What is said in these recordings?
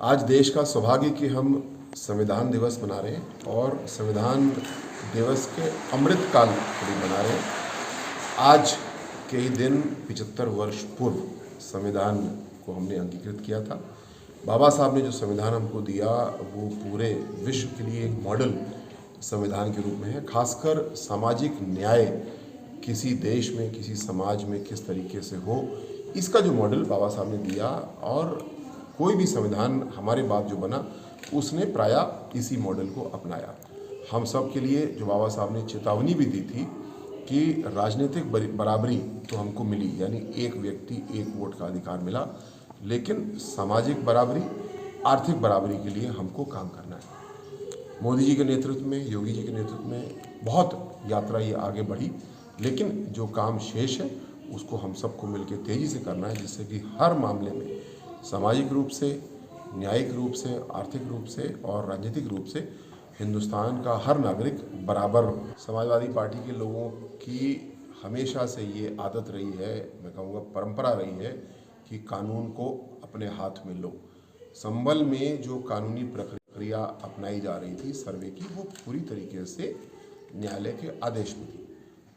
आज देश का सौभाग्य कि हम संविधान दिवस मना रहे हैं और संविधान दिवस के अमृत काल को मना रहे हैं। आज के ही दिन 75 वर्ष पूर्व संविधान को हमने अंगीकृत किया था। बाबा साहब ने जो संविधान हमको दिया वो पूरे विश्व के लिए एक मॉडल संविधान के रूप में है। खासकर सामाजिक न्याय किसी देश में, किसी समाज में किस तरीके से हो, इसका जो मॉडल बाबा साहब ने दिया, और कोई भी संविधान हमारे बाद जो बना उसने प्रायः इसी मॉडल को अपनाया। हम सब के लिए जो बाबा साहब ने चेतावनी भी दी थी कि राजनीतिक बराबरी तो हमको मिली, यानी एक व्यक्ति एक वोट का अधिकार मिला, लेकिन सामाजिक बराबरी, आर्थिक बराबरी के लिए हमको काम करना है। मोदी जी के नेतृत्व में, योगी जी के नेतृत्व में बहुत यात्रा ये आगे बढ़ी, लेकिन जो काम शेष है उसको हम सबको मिलकर तेज़ी से करना है, जिससे कि हर मामले में सामाजिक रूप से, न्यायिक रूप से, आर्थिक रूप से और राजनीतिक रूप से हिंदुस्तान का हर नागरिक बराबर। समाजवादी पार्टी के लोगों की हमेशा से ये आदत रही है, मैं कहूँगा परंपरा रही है, कि कानून को अपने हाथ में लो। संभल में जो कानूनी प्रक्रिया अपनाई जा रही थी सर्वे की, वो पूरी तरीके से न्यायालय के आदेश में थी।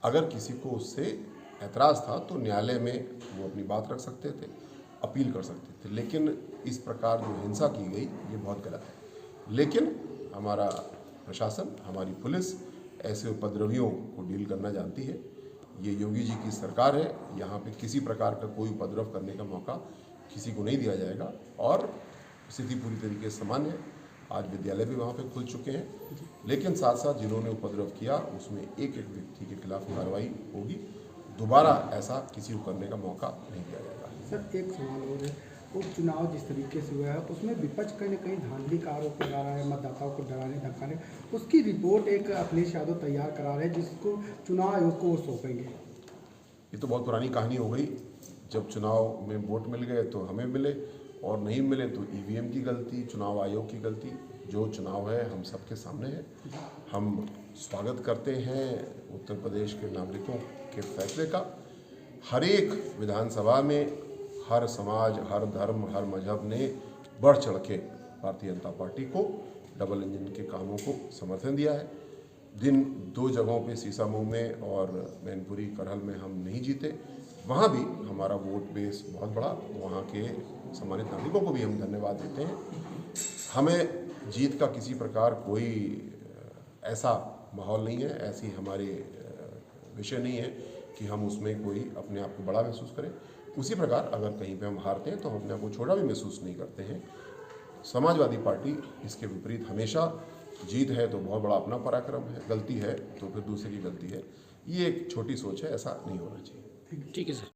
अगर किसी को उससे ऐतराज़ था तो न्यायालय में वो अपनी बात रख सकते थे, अपील कर सकते थे, लेकिन इस प्रकार जो हिंसा की गई ये बहुत गलत है। लेकिन हमारा प्रशासन, हमारी पुलिस ऐसे उपद्रवियों को डील करना जानती है। ये योगी जी की सरकार है, यहाँ पे किसी प्रकार का कोई उपद्रव करने का मौका किसी को नहीं दिया जाएगा और स्थिति पूरी तरीके से सामान्य है। आज विद्यालय भी वहाँ पे खुल चुके हैं, लेकिन साथ साथ जिन्होंने उपद्रव किया उसमें एक एक व्यक्ति के खिलाफ कार्रवाई होगी। दोबारा ऐसा किसी को करने का मौका नहीं दिया जाएगा। सर, एक सवाल और है, उपचुनाव जिस तरीके से हुआ है उसमें विपक्ष कहीं न कहीं धांधली का आरोप लगा रहा है, मतदाताओं को डराने धमकाने। उसकी रिपोर्ट एक अखिलेश यादव तैयार करा रहे हैं, जिसको चुनाव आयोग को वो सौंपेंगे। ये तो बहुत पुरानी कहानी हो गई। जब चुनाव में वोट मिल गए तो हमें मिले, और नहीं मिले तो ईवीएम की गलती, चुनाव आयोग की गलती। जो चुनाव है हम सबके सामने है। हम स्वागत करते हैं उत्तर प्रदेश के नागरिकों के फैसले का। हर एक विधानसभा में हर समाज, हर धर्म, हर मजहब ने बढ़ चढ़ के भारतीय जनता पार्टी को, डबल इंजन के कामों को समर्थन दिया है। दिन दो जगहों पे, सीसामऊ में और मैनपुरी करहल में हम नहीं जीते, वहाँ भी हमारा वोट बेस बहुत बड़ा। वहाँ के सम्मानित नागरिकों को भी हम धन्यवाद देते हैं। हमें जीत का किसी प्रकार कोई ऐसा माहौल नहीं है, ऐसी हमारे विषय नहीं है कि हम उसमें कोई अपने आप को बड़ा महसूस करें। उसी प्रकार अगर कहीं पे हम हारते हैं तो हम अपने आप को छोटा भी महसूस नहीं करते हैं। समाजवादी पार्टी इसके विपरीत हमेशा, जीत है तो बहुत बड़ा अपना पराक्रम है, गलती है तो फिर दूसरे की गलती है। ये एक छोटी सोच है, ऐसा नहीं होना चाहिए। ठीक है सर।